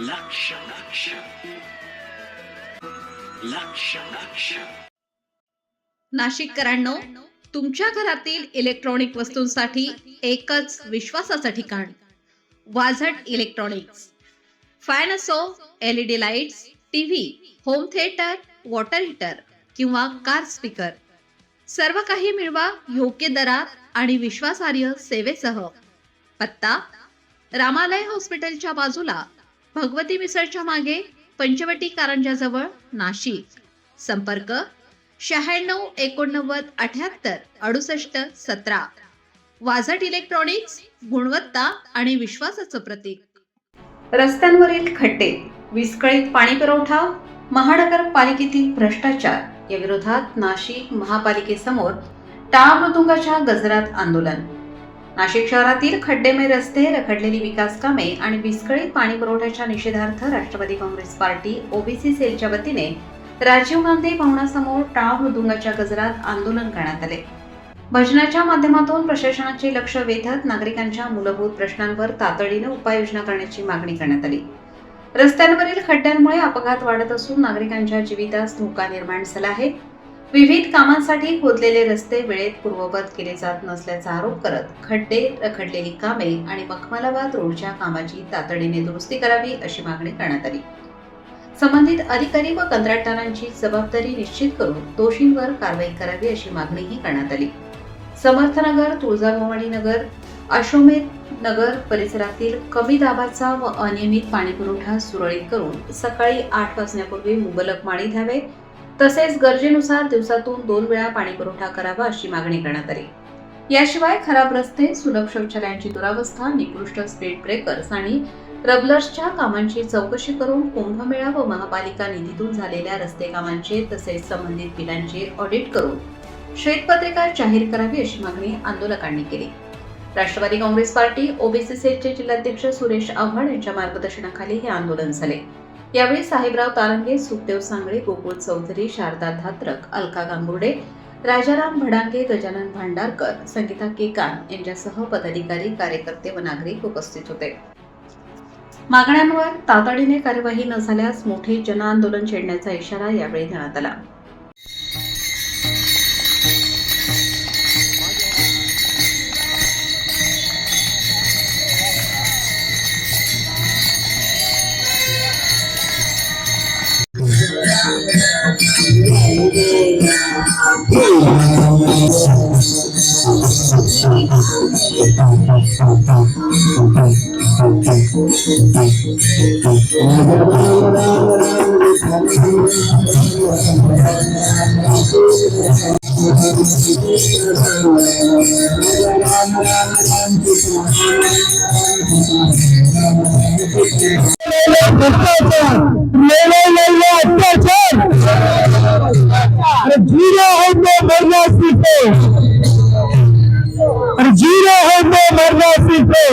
लक्ष लक्ष लक्ष लक्ष नाशिककरांनो, तुमच्या घरातील इलेक्ट्रॉनिक वस्तूंसाठी एकच विश्वासाचं ठिकाण वाझट इलेक्ट्रॉनिक्स. फॅन असो, LED lights, TV, home theatre, water heater किंवा कार स्पीकर, सर्व काही मिळवा योग्य दरात आणि विश्वासार्ह सेवेसह. पत्ता: रामालय हॉस्पिटलच्या बाजूला, भगवती मिसळच्या मागे, पंचवटी कारंजाजवळ, नाशिक. संपर्क: 96 89 78 68 17. वाझट इलेक्ट्रॉनिक्स, गुणवत्ता आणि विश्वासाचं प्रतीक. रस्त्यांवरील खड्डे, विस्कळीत पाणी पुरवठा, महानगरपालिकेतील भ्रष्टाचार या विरोधात नाशिक महापालिकेसमोर टाळ मृदुंगाच्या गजरात आंदोलन. नाशिक शहरातील खड्डेमय रस्ते, रखडलेली विकास कामे आणि विस्कळीत पाणी पुरवठ्याच्या निषेधार्थ राष्ट्रवादी काँग्रेस पार्टी ओबीसी सेलच्या वतीने राजीव गांधी भवनासमोर टाळ मृदुंगाच्या गजरात आंदोलन करण्यात आले. भजनाच्या माध्यमातून प्रशासनाचे लक्ष वेधत नागरिकांच्या मूलभूत प्रश्नांवर तातडीने उपाययोजना करण्याची मागणी करण्यात आली. रस्त्यांवरील खड्ड्यांमुळे अपघात वाढत असून नागरिकांच्या जीवितास धोका निर्माण झाला आहे. विविध कामांसाठी खोदलेले रस्ते वेळेत पूर्ववत केले जात नसल्याचा आरोप करत खड्डे, रखडलेली कामे आणि मखमलाबाद रोडच्या कामाची तातडीने दुरुस्ती करावी अशी मागणी करण्यात आली. संबंधित अधिकारी व कंत्राटदारांची जबाबदारी निश्चित करून दोषींवर कारवाई करावी अशी मागणीही करण्यात आली. समर्थनगर, तुळजाभवानी नगर, अश्वमेध नगर परिसरातील कमी दाबाचा व अनियमित पाणीपुरवठा सुरळीत करून सकाळी 8 वाजण्यापूर्वी मुबलक पाणी द्यावे, तसेच गरजेनुसार दिवसातून 2 वेळा पाणीपुरवठा करावा अशी मागणी करण्यात आली. याशिवाय खराब रस्ते, सुलभ शौचालयांची दुरावस्था, निकृष्ट स्पीड ब्रेकर्स आणि रबलर्सच्या कामांची चौकशी करून कुंभमेळा व महापालिका निधीतून झालेल्या रस्ते कामांचे तसेच संबंधित बिलांचे ऑडिट करून श्वेतपत्रिका जाहीर करावी अशी मागणी आंदोलकांनी केली. राष्ट्रवादी काँग्रेस पार्टी ओबीसी सेलचे जिल्हाध्यक्ष सुरेश आव्हाड यांच्या मार्गदर्शनाखाली हे आंदोलन झाले. यावेळी साहेबराव तारंगे, सुखदेव सांगळे, गोकुळ चौधरी, शारदा धात्रक, अलका गांगुर्डे, राजाराम भडांगे, गजानन भांडारकर, संगीता केकान यांच्यासह पदाधिकारी, कार्यकर्ते व नागरिक उपस्थित होते. मागण्यांवर तातडीने कार्यवाही न झाल्यास मोठे जनआंदोलन छेडण्याचा इशारा यावेळी देण्यात आला. जीरो होने मरना सीखे, जीरो होने मरना सीखे.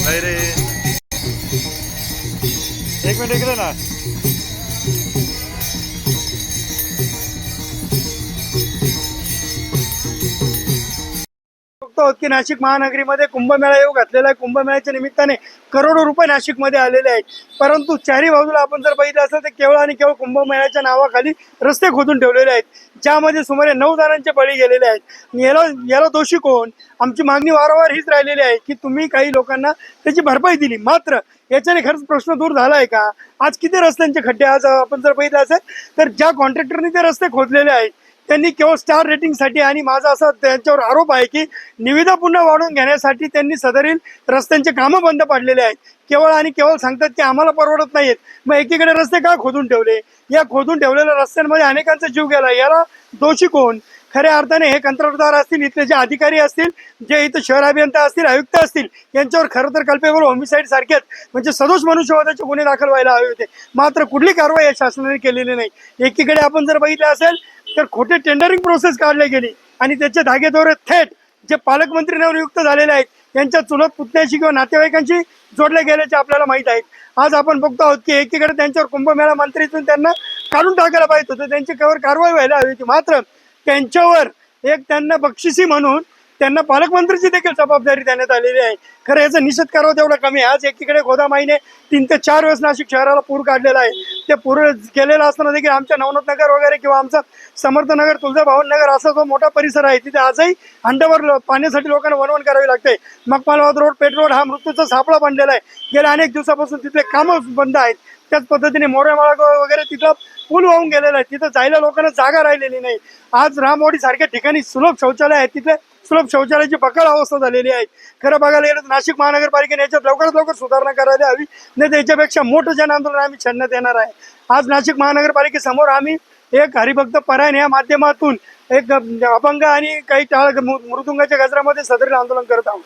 नाही रे, एक मिनिट इकडे ना. की नाशिक महानगरीमध्ये कुंभमेळा येऊ घातलेला आहे. कुंभमेळ्याच्या निमित्ताने करोडो रुपये नाशिकमध्ये आलेले आहेत. परंतु चारी बाजूला आपण जर बघितलं असेल तर केवळ आणि केवळ कुंभमेळ्याच्या नावाखाली रस्ते खोदून ठेवलेले आहेत, ज्यामध्ये सुमारे 9 जणांचे बळी गेलेले आहेत. याला दोषी कोण? आमची मागणी वारंवार हीच राहिलेली आहे की तुम्ही काही लोकांना त्याची भरपाई दिली, मात्र याच्याने खरंच प्रश्न दूर झाला आहे का? आज किती रस्त्यांचे खड्डे, आज आपण जर बघितलं असेल तर ज्या कॉन्ट्रॅक्टरने ते रस्ते खोदलेले आहेत त्यांनी केवळ स्टार रेटिंगसाठी आणि माझा असा त्यांच्यावर आरोप आहे की निविदा पुन्हा वाढवून घेण्यासाठी त्यांनी सदरील रस्त्यांचे कामं बंद पाडलेले आहेत. केवळ आणि केवळ सांगतात की आम्हाला परवडत नाहीत. मग एकीकडे रस्ते का खोदून ठेवले? या खोदून ठेवलेल्या रस्त्यांमध्ये अनेकांचा जीव गेला. याला दोषी कोण? खऱ्या अर्थाने हे कंत्राटदार असतील, इथले जे अधिकारी असतील, जे इथं शहर अभियंता असतील, आयुक्त असतील, यांच्यावर खरं तर कल्पेबल होमिसाईड सारखेच म्हणजे सदोष मनुष्यवधाचे गुन्हे दाखल व्हायला हवे होते. मात्र कुठली कारवाई या शासनाने केलेली नाही. एकीकडे आपण जर बघितलं असेल तर खोटे टेंडरिंग प्रोसेस काढली गेली आणि त्याचे धागेदोरे थेट जे पालकमंत्री नियुक्त झालेले आहेत त्यांच्या चुलत पुतण्याशी किंवा नातेवाईकांशी जोडले गेल्याचे आपल्याला माहीत आहेत. आज आपण बघतो आहोत की एकीकडे त्यांच्यावर कुंभमेळा मंत्रीतून त्यांना काढून टाकायला पाहिजे होतं, त्यांच्यावर कारवाई व्हायला हवी होती. मात्र त्यांच्यावर एक त्यांना बक्षिसी म्हणून त्यांना पालकमंत्रीची देखील जबाबदारी देण्यात आलेली आहे. खरं याचा निषेध करावा तेवढा कमी आहे. आज एकीकडे गोदामाईने 3 ते 4 वेळेस नाशिक शहराला पूर काढलेला आहे. ते पूर गेलेलं असताना देखील आमच्या नवनाथ नगर वगैरे किंवा आमचा समर्थनगर, तुळजाभवन नगर असा जो मोठा परिसर आहे तिथे आजही अंडावर पाण्यासाठी लोकांना वणवण करावी लागते. मकमालवाद रोड, पेठ रोड हा मृत्यूचा सापळा बनलेला आहे. गेल्या अनेक दिवसापासून तिथले कामं बंद आहेत. त्याच पद्धतीने मोरेमाळा वगैरे तिथं पूल वाहून गेलेला आहे. तिथं जायला लोकांना जागा राहिलेली नाही. आज रामवाडी सारख्या ठिकाणी सुलभ शौचालय आहेत, तिथे सुलभ शौचालयाची बकाल अवस्था झालेली आहे. खरं बघायला गेलं तर नाशिक महानगरपालिकेने याच्यात लवकरात लवकर सुधारणा करायला हवी, नाही तर याच्यापेक्षा मोठं जन आंदोलन आम्ही छेडण्यात येणार आहे. आज नाशिक महानगरपालिकेसमोर आम्ही एक हरिभक्त परायण या माध्यमातून एक अभंग आणि काही टाळ मृदुंगाच्या गजरामध्ये सदरील आंदोलन करत आहोत.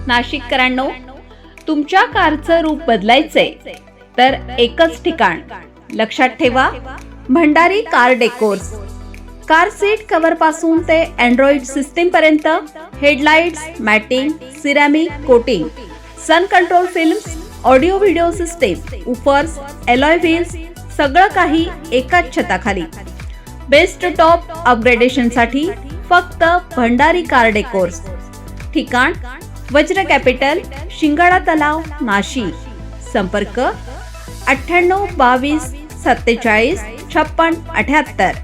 नाशिककरांनो, तुमच्या कारचं रूप बदलायचंय तर एकच ठिकाण लक्षात ठेवा, Bhandari car decors. Car seat cover पासून ते अँड्रॉइड सिस्टीम पर्यंत, headlights, matting, ceramic coating, sun control films, audio video system, woofers, alloy wheels, सगळं काही एकाच छताखाली. बेस्ट टॉप अपग्रेडेशनसाठी फक्त भंडारी कार डेकोर्स. ठिकाण वज्र कॅपिटल, शिंगाडा तलाव, नाशिक. संपर्क 98 22 47 56 78.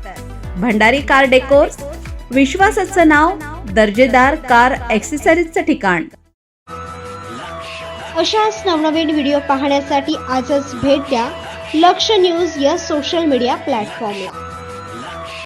भंडारी कार डेकोर्स, विश्वासाचं नाव, दर्जेदार कार ॲक्सेसरीजचं ठिकाण. अशाच नवनवीन व्हिडिओ पाहण्यासाठी आजच भेट द्या लक्ष न्यूज या सोशल मीडिया प्लॅटफॉर्मला.